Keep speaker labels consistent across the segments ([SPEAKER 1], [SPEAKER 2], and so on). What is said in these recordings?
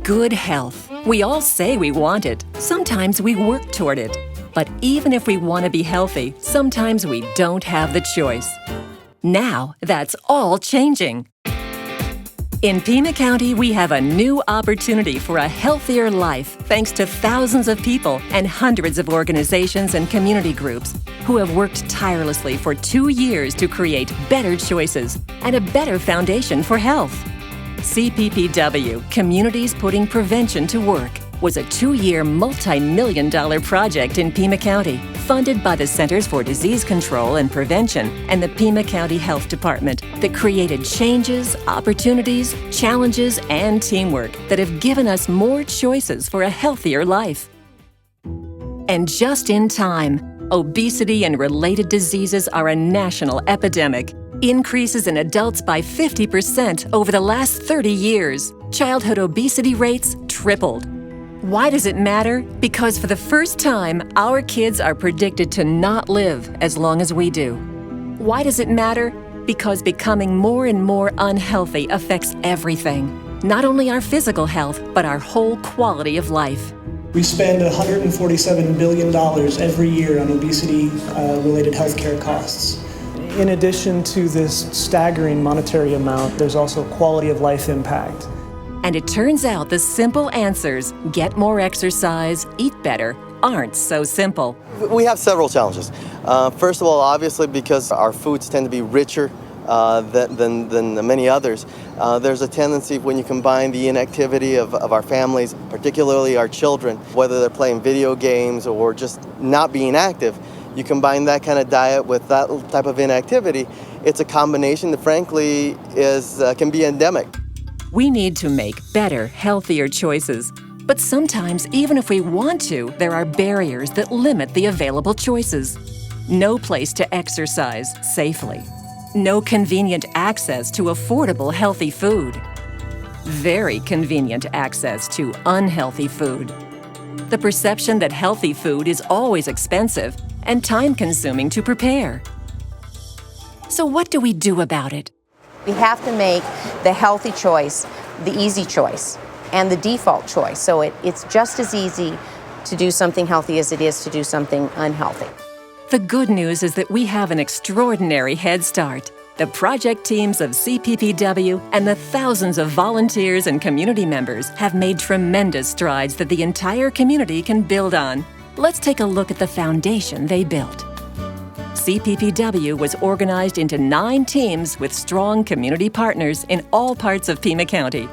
[SPEAKER 1] good health. We all say we want it. Sometimes we work toward it. But even if we want to be healthy, sometimes we don't have the choice. Now, that's all changing. In Pima County, we have a new opportunity for a healthier life thanks to thousands of people and hundreds of organizations and community groups who have worked tirelessly for 2 years to create better choices and a better foundation for health. CPPW, Communities Putting Prevention to Work, was a 2-year multi-million-dollar project in Pima County, funded by the Centers for Disease Control and Prevention and the Pima County Health Department, that created changes, opportunities, challenges, and teamwork that have given us more choices for a healthier life. And just in time, obesity and related diseases are a national epidemic. Increases in adults by 50% over the last 30 years. Childhood obesity rates tripled. Why does it matter? Because for the first time, our kids are predicted to not live as long as we do. Why does it matter? Because becoming more and more unhealthy affects everything. Not only our physical health, but our whole quality of life.
[SPEAKER 2] We spend $147 billion every year on obesity-related healthcare costs. In addition to this staggering monetary amount, there's also quality of life impact.
[SPEAKER 1] And it turns out the simple answers, get more exercise, eat better, aren't so simple.
[SPEAKER 3] We have several challenges. First of all, obviously, because our foods tend to be richer than many others, there's a tendency when you combine the inactivity of our families, particularly our children, whether they're playing video games or just not being active, you combine that kind of diet with that type of inactivity, it's a combination that frankly can be endemic.
[SPEAKER 1] We need to make better, healthier choices. But sometimes, even if we want to, there are barriers that limit the available choices. No place to exercise safely. No convenient access to affordable, healthy food. Very convenient access to unhealthy food. The perception that healthy food is always expensive and time-consuming to prepare. So what do we do about it?
[SPEAKER 4] We have to make the healthy choice the easy choice and the default choice. So it's just as easy to do something healthy as it is to do something unhealthy.
[SPEAKER 1] The good news is that we have an extraordinary head start. The project teams of CPPW and the thousands of volunteers and community members have made tremendous strides that the entire community can build on. Let's take a look at the foundation they built. CPPW was organized into 9 teams with strong community partners in all parts of Pima County.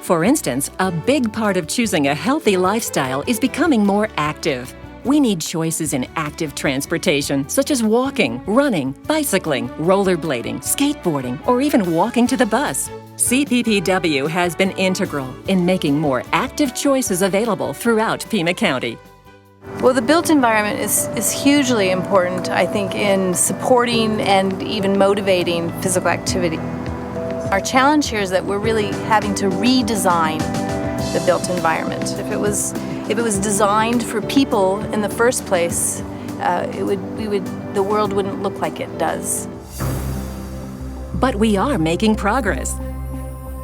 [SPEAKER 1] For instance, a big part of choosing a healthy lifestyle is becoming more active. We need choices in active transportation, such as walking, running, bicycling, rollerblading, skateboarding, or even walking to the bus. CPPW has been integral in making more active choices available throughout Pima County.
[SPEAKER 5] Well, the built environment is hugely important, I think, in supporting and even motivating physical activity. Our challenge here is that we're really having to redesign the built environment. If it was designed for people in the first place, the world wouldn't look like it does.
[SPEAKER 1] But we are making progress.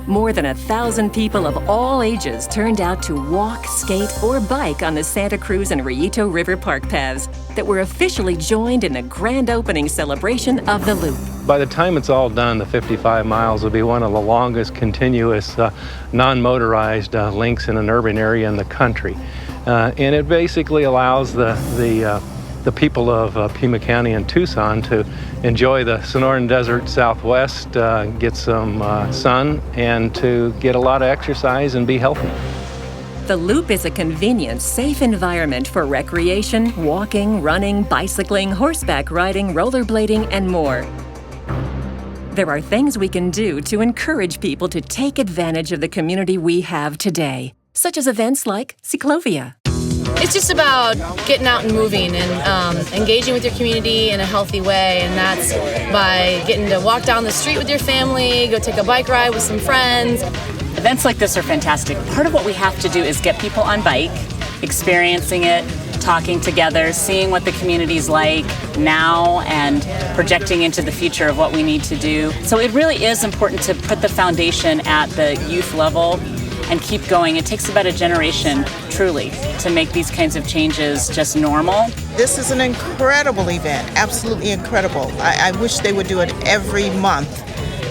[SPEAKER 1] More than 1,000 people of all ages turned out to walk, skate, or bike on the Santa Cruz and Rillito River Park paths that were officially joined in the grand opening celebration of the Loop.
[SPEAKER 6] By the time it's all done, the 55 miles will be one of the longest continuous non-motorized links in an urban area in the country. And it basically allows the people of Pima County and Tucson to enjoy the Sonoran Desert Southwest, get some sun, and to get a lot of exercise and be healthy.
[SPEAKER 1] The Loop is a convenient, safe environment for recreation, walking, running, bicycling, horseback riding, rollerblading, and more. There are things we can do to encourage people to take advantage of the community we have today, such as events like Ciclovia.
[SPEAKER 7] It's just about getting out and moving and engaging with your community in a healthy way, and that's by getting to walk down the street with your family, go take a bike ride with some friends.
[SPEAKER 8] Events like this are fantastic. Part of what we have to do is get people on bike, experiencing it, talking together, seeing what the community's like now and projecting into the future of what we need to do. So it really is important to put the foundation at the youth level and keep going. It takes about a generation, truly, to make these kinds of changes just normal.
[SPEAKER 9] This is an incredible event, absolutely incredible. I wish they would do it every month.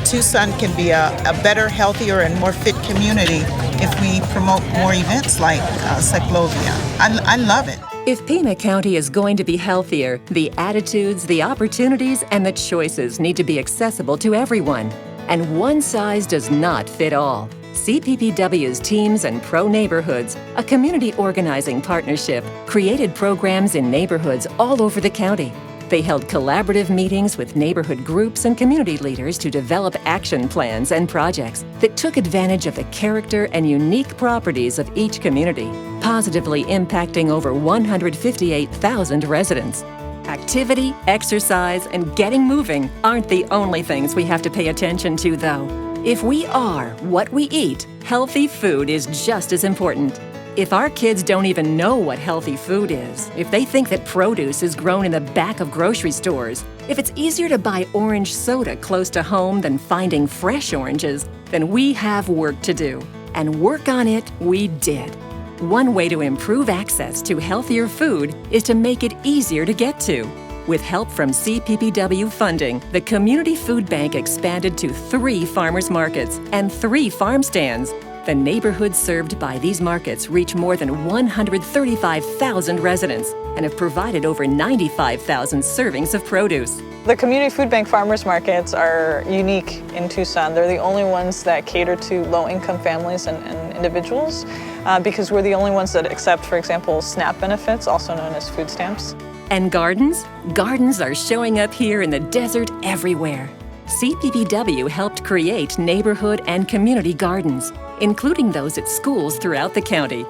[SPEAKER 9] Tucson can be a better, healthier, and more fit community if we promote more events like Cyclovia. I love it.
[SPEAKER 1] If Pima County is going to be healthier, the attitudes, the opportunities, and the choices need to be accessible to everyone. And one size does not fit all. CPPW's Teams and Pro Neighborhoods, a community organizing partnership, created programs in neighborhoods all over the county. They held collaborative meetings with neighborhood groups and community leaders to develop action plans and projects that took advantage of the character and unique properties of each community, positively impacting over 158,000 residents. Activity, exercise, and getting moving aren't the only things we have to pay attention to, though. If we are what we eat, healthy food is just as important. If our kids don't even know what healthy food is, if they think that produce is grown in the back of grocery stores, if it's easier to buy orange soda close to home than finding fresh oranges, then we have work to do. And work on it we did. One way to improve access to healthier food is to make it easier to get to. With help from CPPW funding, the Community Food Bank expanded to 3 farmers markets and 3 farm stands. The neighborhoods served by these markets reach more than 135,000 residents and have provided over 95,000 servings of produce.
[SPEAKER 10] The Community Food Bank farmers markets are unique in Tucson. They're the only ones that cater to low-income families and individuals because we're the only ones that accept, for example, SNAP benefits, also known as food stamps.
[SPEAKER 1] And gardens? Gardens are showing up here in the desert everywhere. CPPW helped create neighborhood and community gardens, including those at schools throughout the county.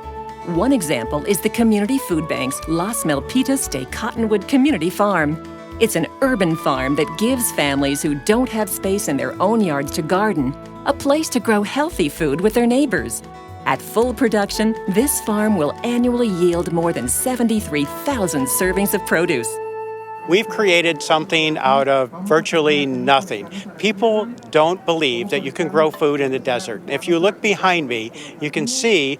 [SPEAKER 1] One example is the Community Food Bank's Las Milpitas de Cottonwood Community Farm. It's an urban farm that gives families who don't have space in their own yards to garden a place to grow healthy food with their neighbors. At full production, this farm will annually yield more than 73,000 servings of produce.
[SPEAKER 11] We've created something out of virtually nothing. People don't believe that you can grow food in the desert. If you look behind me, you can see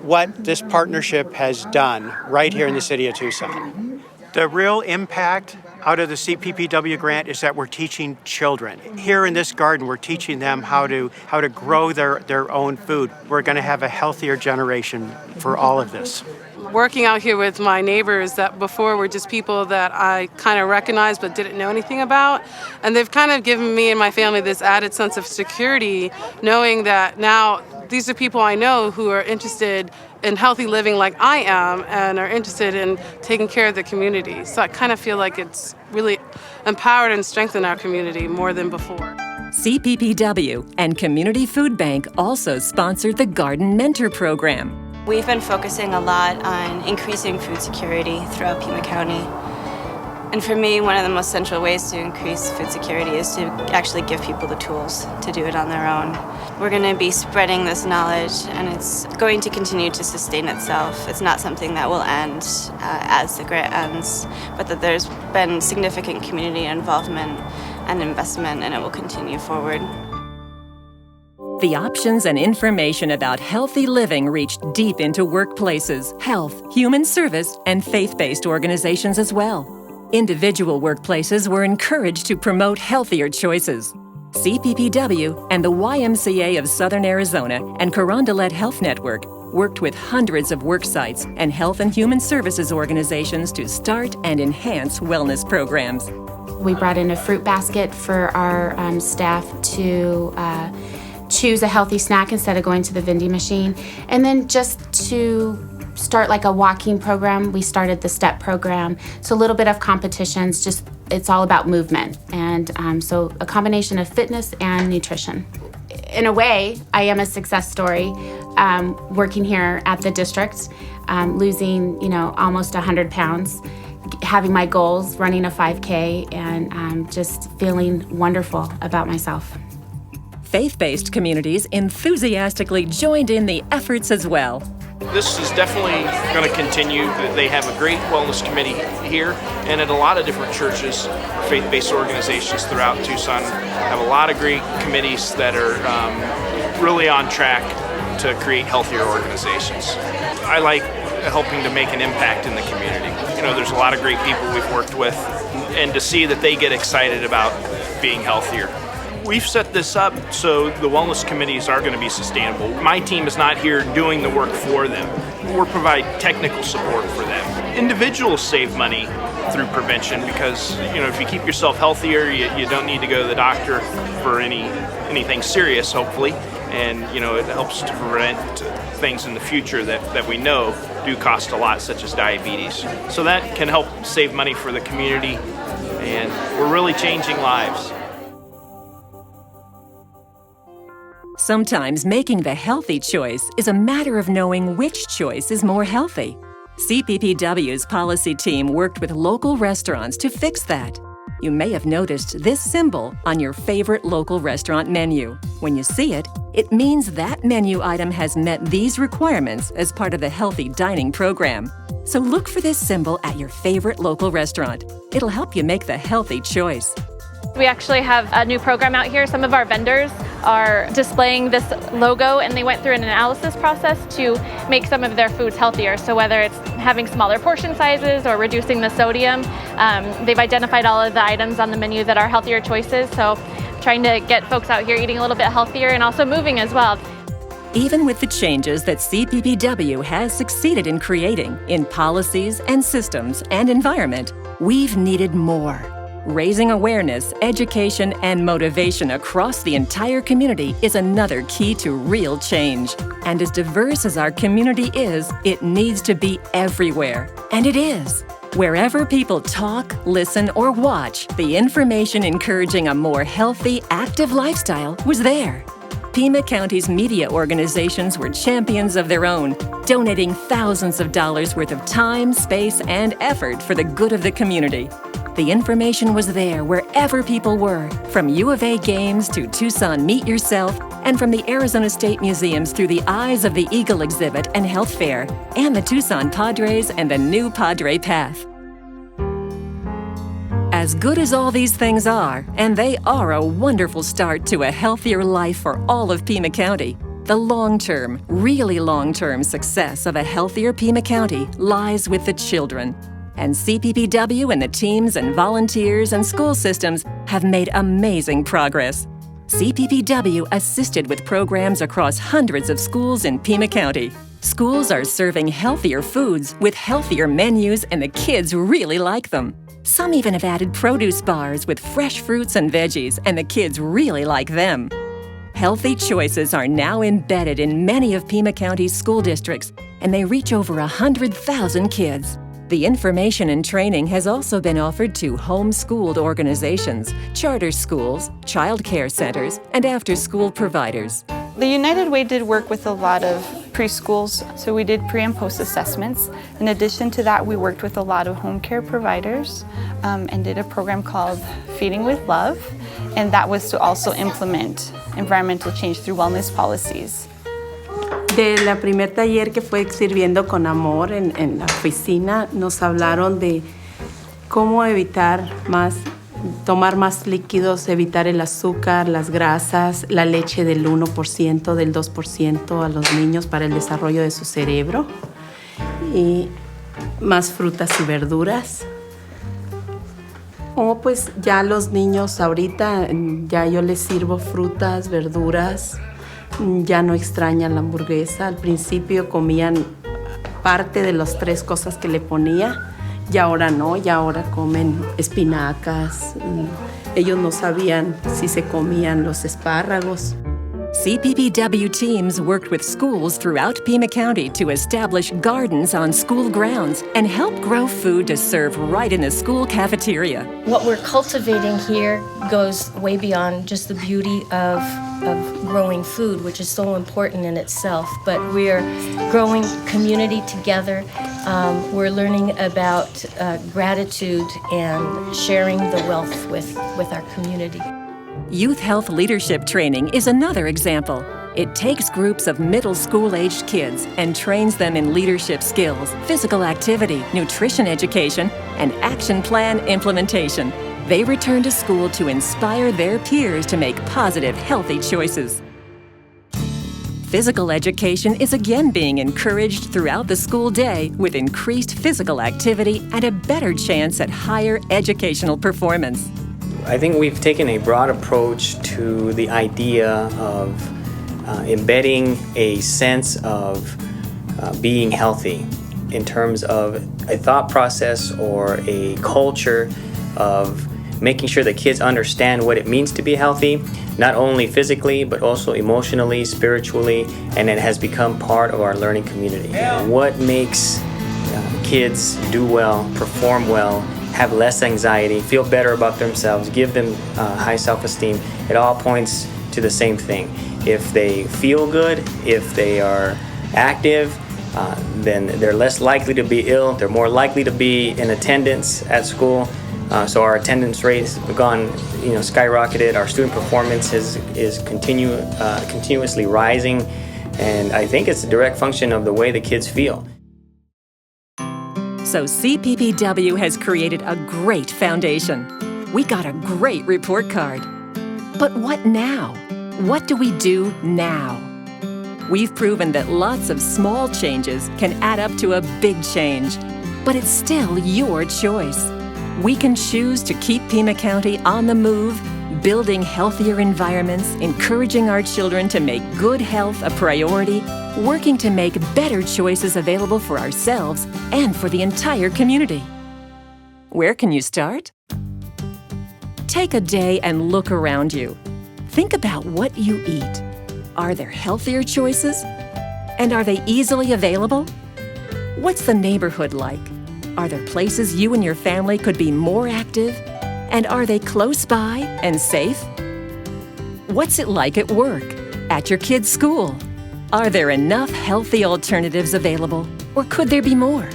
[SPEAKER 11] what this partnership has done right here in the city of Tucson. The real impact out of the CPPW grant is that we're teaching children. Here in this garden, we're teaching them how to grow their own food. We're going to have a healthier generation for all of this.
[SPEAKER 12] Working out here with my neighbors that before were just people that I kind of recognized but didn't know anything about. And they've kind of given me and my family this added sense of security, knowing that now these are people I know who are interested in healthy living like I am and are interested in taking care of the community. So I kind of feel like it's really empowered and strengthened our community more than before.
[SPEAKER 1] CPPW and Community Food Bank also sponsored the Garden Mentor Program.
[SPEAKER 13] We've been focusing a lot on increasing food security throughout Pima County. And for me, one of the most central ways to increase food security is to actually give people the tools to do it on their own. We're going to be spreading this knowledge, and it's going to continue to sustain itself. It's not something that will end as the grant ends, but that there's been significant community involvement and investment, and it will continue forward.
[SPEAKER 1] The options and information about healthy living reached deep into workplaces, health, human service, and faith-based organizations as well. Individual workplaces were encouraged to promote healthier choices. CPPW and the YMCA of Southern Arizona and Carondelet Health Network worked with hundreds of work sites and health and human services organizations to start and enhance wellness programs.
[SPEAKER 14] We brought in a fruit basket for our staff to choose a healthy snack instead of going to the vending machine. And then just to start like a walking program, we started the STEP program. So a little bit of competitions, just it's all about movement. And so a combination of fitness and nutrition. In a way, I am a success story working here at the district, losing, almost 100 pounds, having my goals, running a 5K, and just feeling wonderful about myself.
[SPEAKER 1] Faith-based communities enthusiastically joined in the efforts as well.
[SPEAKER 15] This is definitely going to continue. They have a great wellness committee here, and at a lot of different churches, faith-based organizations throughout Tucson have a lot of great committees that are really on track to create healthier organizations. I like helping to make an impact in the community. You know, there's a lot of great people we've worked with, and to see that they get excited about being healthier. We've set this up so the wellness committees are going to be sustainable. My team is not here doing the work for them. We're providing technical support for them. Individuals save money through prevention because, you know, if you keep yourself healthier, you don't need to go to the doctor for anything serious, hopefully. And, you know, it helps to prevent things in the future that we know do cost a lot, such as diabetes. So that can help save money for the community, and we're really changing lives.
[SPEAKER 1] Sometimes making the healthy choice is a matter of knowing which choice is more healthy. CPPW's policy team worked with local restaurants to fix that. You may have noticed this symbol on your favorite local restaurant menu. When you see it, it means that menu item has met these requirements as part of the healthy dining program. So look for this symbol at your favorite local restaurant. It'll help you make the healthy choice.
[SPEAKER 16] We actually have a new program out here. Some of our vendors are displaying this logo, and they went through an analysis process to make some of their foods healthier. So whether it's having smaller portion sizes or reducing the sodium, they've identified all of the items on the menu that are healthier choices. So trying to get folks out here eating a little bit healthier and also moving as well.
[SPEAKER 1] Even with the changes that CPPW has succeeded in creating in policies and systems and environment, we've needed more. Raising awareness, education, and motivation across the entire community is another key to real change. And as diverse as our community is, it needs to be everywhere. And it is. Wherever people talk, listen, or watch, the information encouraging a more healthy, active lifestyle was there. Pima County's media organizations were champions of their own, donating thousands of dollars worth of time, space, and effort for the good of the community. The information was there wherever people were, from U of A games to Tucson Meet Yourself, and from the Arizona State Museums through the eyes of the Eagle exhibit and health fair, and the Tucson Padres and the new Padre Path. As good as all these things are, and they are a wonderful start to a healthier life for all of Pima County, the long-term, really long-term success of a healthier Pima County lies with the children. And CPPW and the teams and volunteers and school systems have made amazing progress. CPPW assisted with programs across hundreds of schools in Pima County. Schools are serving healthier foods with healthier menus, and the kids really like them. Some even have added produce bars with fresh fruits and veggies, and the kids really like them. Healthy choices are now embedded in many of Pima County's school districts, and they reach over 100,000 kids. The information and training has also been offered to homeschooled organizations, charter schools, child care centers, and after-school providers.
[SPEAKER 17] The United Way did work with a lot of preschools, so we did pre- and post-assessments. In addition to that, we worked with a lot of home care providers and did a program called Feeding with Love, and that was to also implement environmental change through wellness policies.
[SPEAKER 18] De la primer taller que fue Sirviendo con Amor en la oficina, nos hablaron de cómo evitar tomar más líquidos, evitar el azúcar, las grasas, la leche del 1%, del 2% a los niños para el desarrollo de su cerebro, y más frutas y verduras. Pues ya los niños ahorita, ya yo les sirvo frutas, verduras. Ya no extrañan la hamburguesa. Al principio comían parte de las 3 cosas que le ponía, y ahora no, y ahora comen espinacas. Ellos no sabían si se comían los espárragos.
[SPEAKER 1] CPPW teams worked with schools throughout Pima County to establish gardens on school grounds and help grow food to serve right in the school cafeteria.
[SPEAKER 19] What we're cultivating here goes way beyond just the beauty of growing food, which is so important in itself, but we're growing community together. We're learning about gratitude and sharing the wealth with our community.
[SPEAKER 1] Youth health leadership training is another example. It takes groups of middle school-aged kids and trains them in leadership skills, physical activity, nutrition education, and action plan implementation. They return to school to inspire their peers to make positive, healthy choices. Physical education is again being encouraged throughout the school day with increased physical activity and a better chance at higher educational performance.
[SPEAKER 20] I think we've taken a broad approach to the idea of embedding a sense of being healthy in terms of a thought process or a culture of making sure that kids understand what it means to be healthy, not only physically, but also emotionally, spiritually, and it has become part of our learning community. What makes kids do well, perform well, have less anxiety, feel better about themselves, give them high self-esteem, it all points to the same thing. If they feel good, if they are active, then they're less likely to be ill, they're more likely to be in attendance at school. So our attendance rates have gone, skyrocketed. Our student performance is continuously rising, and I think it's a direct function of the way the kids feel.
[SPEAKER 1] So CPPW has created a great foundation. We got a great report card. But what now? What do we do now? We've proven that lots of small changes can add up to a big change, but it's still your choice. We can choose to keep Pima County on the move, building healthier environments, encouraging our children to make good health a priority, working to make better choices available for ourselves and for the entire community. Where can you start? Take a day and look around you. Think about what you eat. Are there healthier choices? And are they easily available? What's the neighborhood like? Are there places you and your family could be more active? And are they close by and safe? What's it like at work? At your kid's school? Are there enough healthy alternatives available? Or could there be more?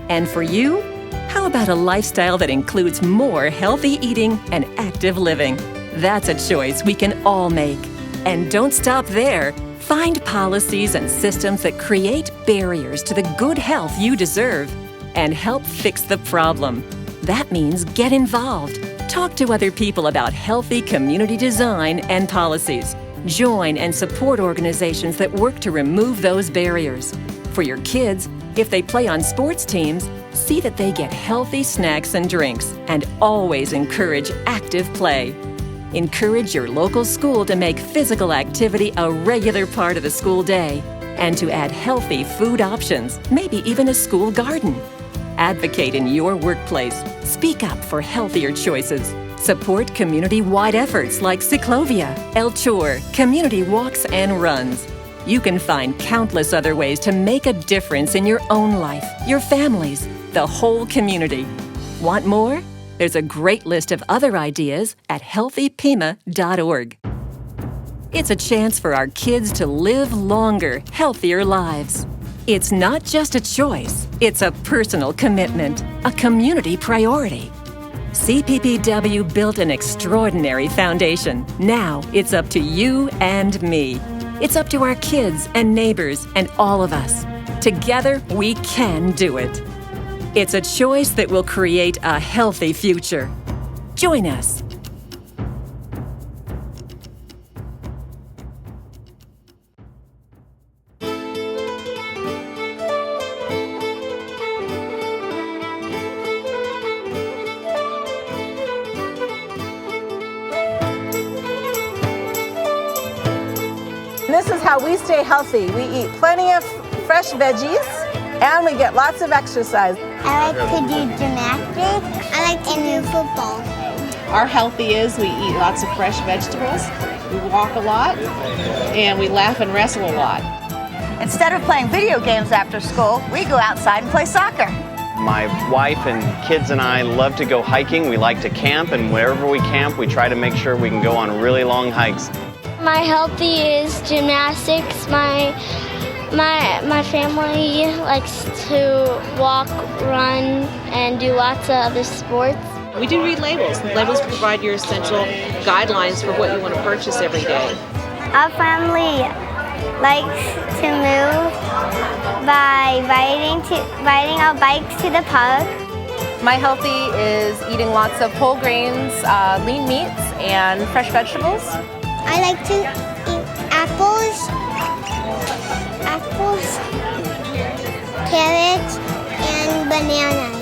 [SPEAKER 1] And for you, how about a lifestyle that includes more healthy eating and active living? That's a choice we can all make. And don't stop there. Find policies and systems that create barriers to the good health you deserve and help fix the problem. That means get involved. Talk to other people about healthy community design and policies. Join and support organizations that work to remove those barriers. For your kids, if they play on sports teams, see that they get healthy snacks and drinks, and always encourage active play. Encourage your local school to make physical activity a regular part of the school day and to add healthy food options, maybe even a school garden. Advocate in your workplace. Speak up for healthier choices. Support community-wide efforts like Ciclovia, El Chur, community walks and runs. You can find countless other ways to make a difference in your own life, your families, the whole community. Want more? There's a great list of other ideas at healthypima.org. It's a chance for our kids to live longer, healthier lives. It's not just a choice, it's a personal commitment, a community priority. CPPW built an extraordinary foundation. Now it's up to you and me. It's up to our kids and neighbors and all of us. Together, we can do it. It's a choice that will create a healthy future. Join us.
[SPEAKER 21] This is how we stay healthy. We eat plenty of fresh veggies and we get lots of exercise.
[SPEAKER 22] I like to do gymnastics. I like to do football.
[SPEAKER 23] Our healthy is we eat lots of fresh vegetables, we walk a lot, and we laugh and wrestle a lot.
[SPEAKER 24] Instead of playing video games after school, we go outside and play soccer.
[SPEAKER 25] My wife and kids and I love to go hiking. We like to camp, and wherever we camp, we try to make sure we can go on really long hikes.
[SPEAKER 22] My healthy is gymnastics. My family likes to walk, run, and do lots of other sports.
[SPEAKER 23] We do read labels. Labels provide your essential guidelines for what you want to purchase every day.
[SPEAKER 22] Our family likes to move by riding our bikes to the park.
[SPEAKER 2] My healthy is eating lots of whole grains, lean meats, and fresh vegetables.
[SPEAKER 22] I like to eat apples, carrots, and bananas.